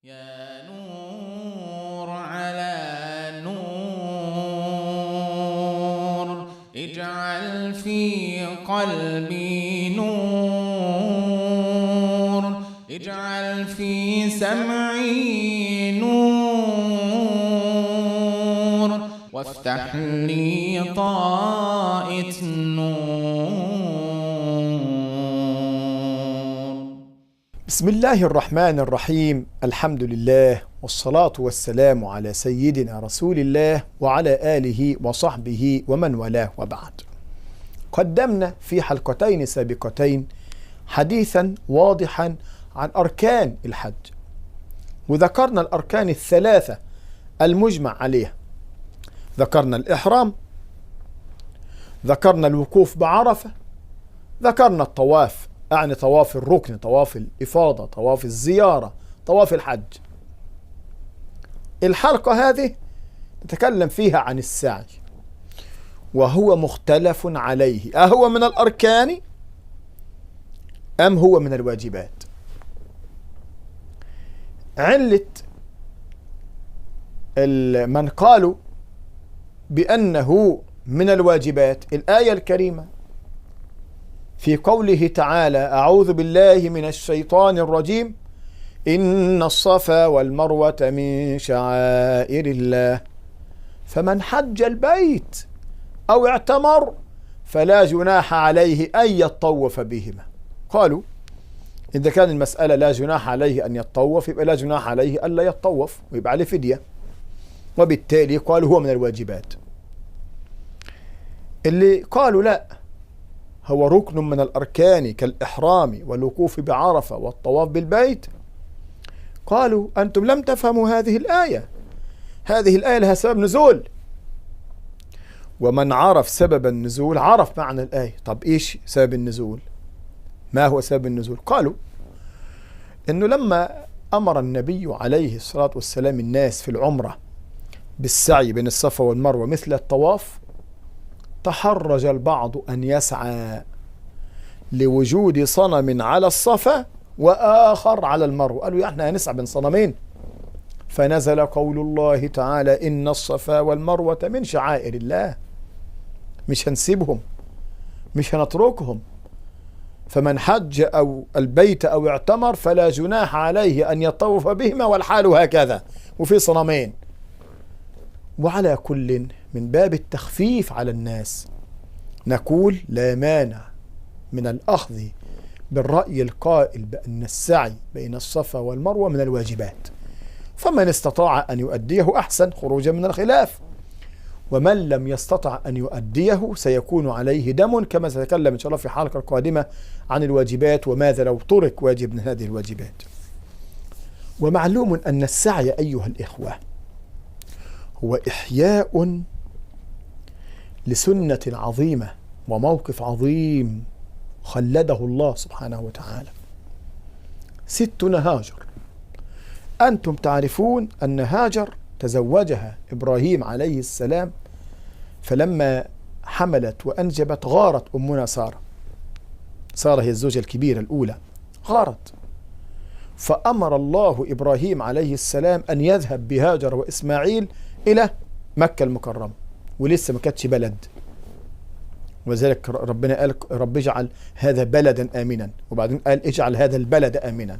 يا نور على نور اجعل في قلبي نور اجعل في سمعي نور وافتح لي طائة نور. بسم الله الرحمن الرحيم. الحمد لله والصلاة والسلام على سيدنا رسول الله وعلى آله وصحبه ومن والاه، وبعد. قدمنا في حلقتين سابقتين حديثا واضحا عن أركان الحج، وذكرنا الأركان الثلاثة المجمع عليها. ذكرنا الإحرام، ذكرنا الوقوف بعرفة، ذكرنا الطواف، يعني طواف الركن، طواف الإفاضة، طواف الزيارة، طواف الحج. الحلقة هذه نتكلم فيها عن السعي، وهو مختلف عليه، أهو من الأركان أم هو من الواجبات؟ علة من قالوا بأنه من الواجبات الآية الكريمة في قوله تعالى: أعوذ بالله من الشيطان الرجيم، إن الصفا والمروة من شعائر الله، فمن حج البيت أو اعتمر فلا جناح عليه أن يطوف بهما. قالوا إذا كان المسألة لا جناح عليه أن يطوف، يبقى لا جناح عليه ألا يطوف ويبقى عليه فدية، وبالتالي قالوا هو من الواجبات. اللي قالوا لا، هو ركن من الأركان كالإحرام والوقوف بعرفة والطواف بالبيت، قالوا أنتم لم تفهموا هذه الآية. هذه الآية لها سبب نزول، ومن عرف سبب النزول عرف معنى الآية. طب إيش سبب النزول؟ ما هو سبب النزول؟ قالوا إنه لما أمر النبي عليه الصلاة والسلام الناس في العمرة بالسعي بين الصفا والمروة مثل الطواف، تحرج البعض أن يسعى لوجود صنم على الصفا وآخر على المروة. قالوا احنا هنسعى بين صنمين، فنزل قول الله تعالى: إن الصفا والمروة من شعائر الله، مش هنسيبهم، مش هنتركهم. فمن حج أو البيت أو اعتمر فلا جناح عليه أن يطوف بهما والحال هكذا، وفي صنمين. وعلى كل من باب التخفيف على الناس نقول لا مانع من الأخذ بالرأي القائل بأن السعي بين الصفا والمروة من الواجبات، فمن استطاع أن يؤديه أحسن خروجا من الخلاف، ومن لم يستطع أن يؤديه سيكون عليه دم، كما سنتكلم إن شاء الله في حلقة قادمة عن الواجبات وماذا لو ترك واجب من هذه الواجبات. ومعلوم أن السعي أيها الإخوة هو إحياء لسنة عظيمة وموقف عظيم خلده الله سبحانه وتعالى. ستنا هاجر، أنتم تعرفون أن هاجر تزوجها إبراهيم عليه السلام، فلما حملت وأنجبت غارت أمنا سارة. سارة هي الزوجة الكبيرة الأولى، غارت، فأمر الله إبراهيم عليه السلام أن يذهب بهاجر وإسماعيل إلى مكة المكرمة، ولسه ما كانتش بلد، وذلك ربنا قال: رب اجعل هذا بلدا آمنا، وبعدين قال: اجعل هذا البلد آمنا.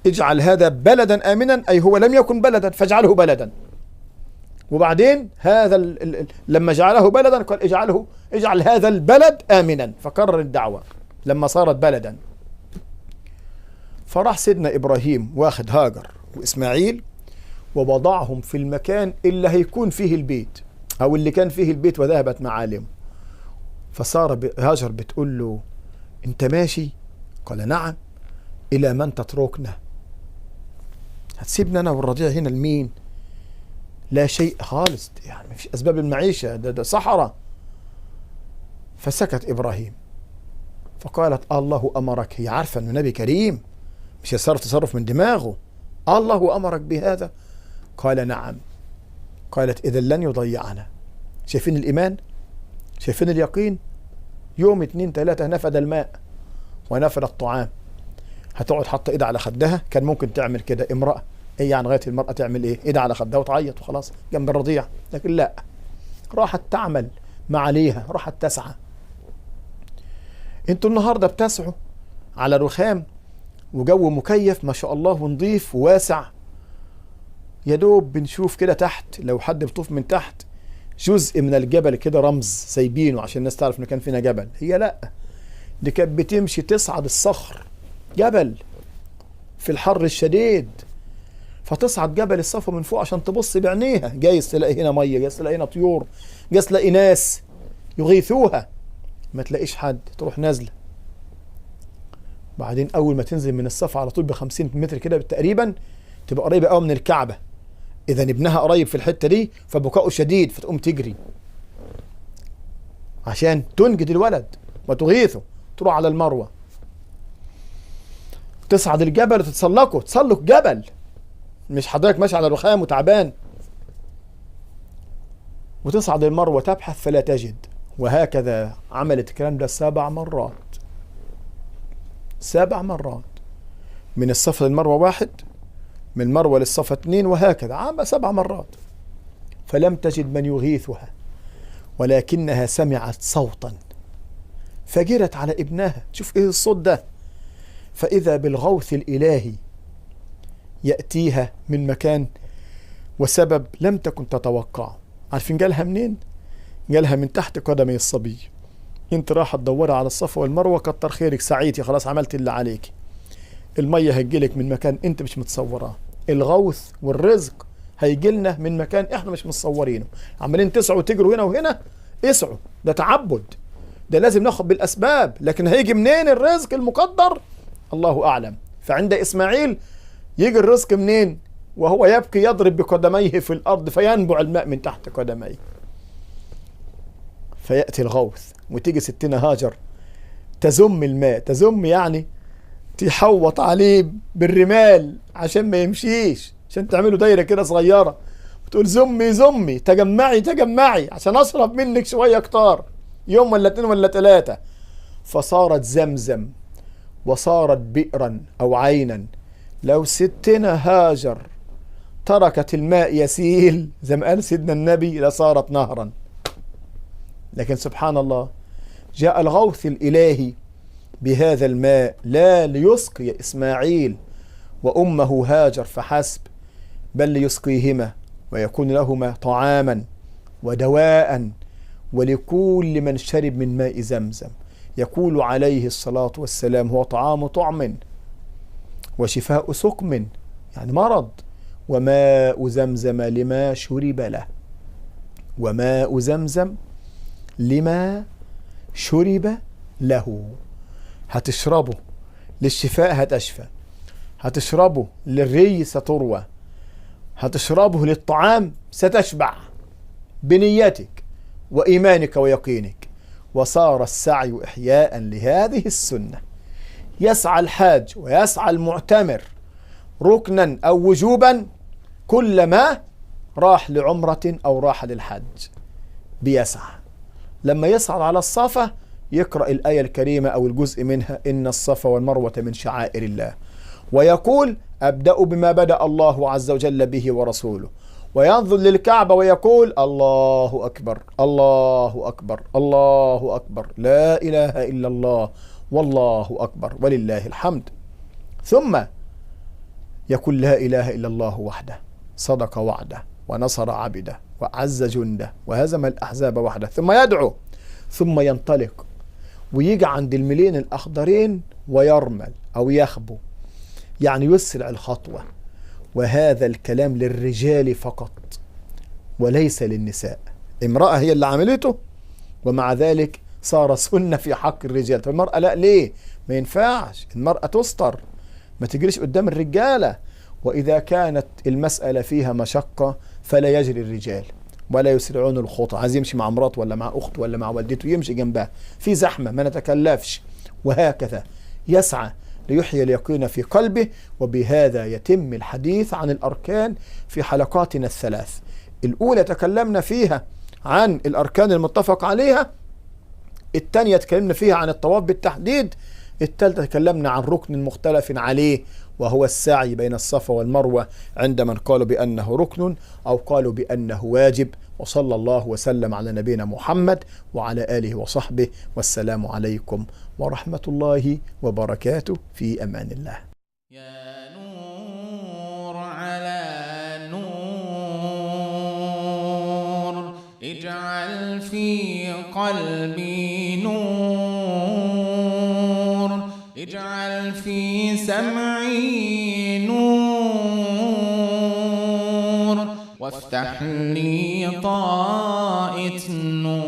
اجعل هذا بلدا آمنا أي هو لم يكن بلدا فاجعله بلدا، وبعدين هذا لما جعله بلدا قال: اجعل هذا البلد آمنا، فكرر الدعوة لما صارت بلدا. فراح سيدنا إبراهيم واخد هاجر وإسماعيل ووضعهم في المكان اللي هيكون فيه البيت، أو اللي كان فيه البيت، وذهبت معالمه. فصار هاجر بتقول له: أنت ماشي؟ قال: نعم. إلى من تتركنا؟ هتسيبنا أنا والرضيع هنا لمين؟ لا شيء خالص، يعني مفيش أسباب المعيشة، ده صحراء. فسكت إبراهيم، فقالت: الله أمرك. هي عارفة أنه نبي كريم، مش يصرف تصرف من دماغه. الله أمرك بهذا؟ قال: نعم. قالت: إذا لن يضيعنا. شايفين الإيمان؟ شايفين اليقين؟ يوم 2 3 نفد الماء ونفد الطعام. هتقعد حاطه ايدها على خدها؟ كان ممكن تعمل كده امرأة ايه يعني لغايه المراه تعمل ايه؟ ايدها على خدها وتعيط وخلاص جنب الرضيع. لكن لا، راحت تعمل ما عليها، راحت تسعى. انتوا النهارده بتسعوا على رخام وجو مكيف ما شاء الله ونظيف وواسع، يا دوب بنشوف كده تحت لو حد بيطوف من تحت جزء من الجبل كده، رمز سايبينه عشان الناس تعرف ان كان فينا جبل. هي لا، دي كانت بتمشي تصعد الصخر، جبل في الحر الشديد، فتصعد جبل الصفا من فوق عشان تبص بعينيها، جايز تلاقي هنا ميه، جايز تلاقي هنا طيور، جايز تلاقي ناس يغيثوها، ما تلاقيش حد، تروح نازله. بعدين اول ما تنزل من الصفا على طول ب50 متر كده تقريبا تبقى قريبه قوي من الكعبه، اذا ابنها قريب في الحته دي فبكاؤه شديد، فتقوم تجري عشان تنجد الولد وتغيثه، تروح على المروه، تصعد الجبل وتتسلقه، تسلق جبل، مش حضرتك ماشي على الرخام وتعبان، وتصعد المروه تبحث فلا تجد. وهكذا عملت الكلام ده 7 مرات، 7 مرات، من الصفا للمروه 1، من المروه للصفا 2، وهكذا عام 7 مرات. فلم تجد من يغيثها، ولكنها سمعت صوتا فجرت على ابنها، شوف ايه الصوت ده، فإذا بالغوث الإلهي يأتيها من مكان وسبب لم تكن تتوقعه. عارفين جالها منين؟ جالها من تحت قدمي الصبي. انت راح تدورها على الصفا والمروة، كتر خيرك، سعيتي خلاص، عملت اللي عليك. المية هتجيلك من مكان انت مش متصوراه، الغوث والرزق هيجيلنا من مكان احنا مش متصورينه. عمالين تسعوا وتجروا هنا وهنا، اسعوا، ده تعبد، ده لازم ناخد بالأسباب، لكن هيجي منين الرزق المقدر؟ الله أعلم. فعند إسماعيل يجي الرزق منين؟ وهو يبكي يضرب بقدميه في الأرض فينبع الماء من تحت قدميه، فيأتي الغوث، وتيجي ستنا هاجر تزم الماء، تزم يعني تحوط عليه بالرمال عشان ما يمشيش، عشان تعملوا دايرة كده صغيرة، وتقول زمي زمي، تجمعي تجمعي عشان أشرب منك شوية كتار، يوم ولا 2 ولا 3. فصارت زمزم وصارت بئرا أو عينا. لو ستنا هاجر تركت الماء يسيل زي ما قال سيدنا النبي لصارت نهرا. لكن سبحان الله، جاء الغوث الإلهي بهذا الماء لا ليسقي إسماعيل وأمه هاجر فحسب، بل ليسقيهما ويكون لهما طعاما ودواء ولكل من شرب من ماء زمزم. يقول عليه الصلاة والسلام: هو طعام طعم وشفاء سقم، يعني مرض، وماء زمزم لما شرب له، وماء زمزم لما شرب له. هتشربه للشفاء هتشفى، هتشربه للري ستروى، هتشربه للطعام ستشبع بنيتك وإيمانك ويقينك. وصار السعي إحياء لهذه السنة. يسعى الحاج ويسعى المعتمر ركنا أو وجوبا كلما راح لعمرة أو راح للحج بيسعى. لما يصعد على الصفا يقرأ الآية الكريمة أو الجزء منها: إن الصفا والمروة من شعائر الله، ويقول: أبدأ بما بدأ الله عز وجل به ورسوله، وينظر للكعبة ويقول: الله أكبر الله أكبر الله أكبر، لا إله إلا الله والله أكبر ولله الحمد. ثم يقول: لا إله إلا الله وحده صدق وعده ونصر عبده وعز جنده وهزم الأحزاب وحده. ثم يدعو، ثم ينطلق ويجي عند الملين الأخضرين ويرمل أو يخبو، يعني يسرع الخطوة. وهذا الكلام للرجال فقط وليس للنساء. امرأة هي اللي عملته، ومع ذلك صار سنة في حق الرجال. طب المرأة لا، ليه؟ ما ينفعش، المرأة تستر، ما تجريش قدام الرجالة. وإذا كانت المسألة فيها مشقة فلا يجري الرجال ولا يسرعون الخطى. عايز يمشي مع مراته ولا مع أخته ولا مع والدته يمشي جنبها، في زحمة ما نتكلفش. وهكذا يسعى ليحيي اليقين في قلبه. وبهذا يتم الحديث عن الأركان في حلقاتنا ال3. الأولى تكلمنا فيها عن الأركان المتفق عليها، الثانية تكلمنا فيها عن الطواف بالتحديد، الثالثة تكلمنا عن ركن مختلف عليه وهو السعي بين الصفا والمروة، عند من قالوا بأنه ركن أو قالوا بأنه واجب. وصلى الله وسلم على نبينا محمد وعلى آله وصحبه، والسلام عليكم ورحمة الله وبركاته، في أمان الله. يا نور على نور، اجعل في قلبي نور، اجعل في سمعي نور، وافتح لي طائة نور.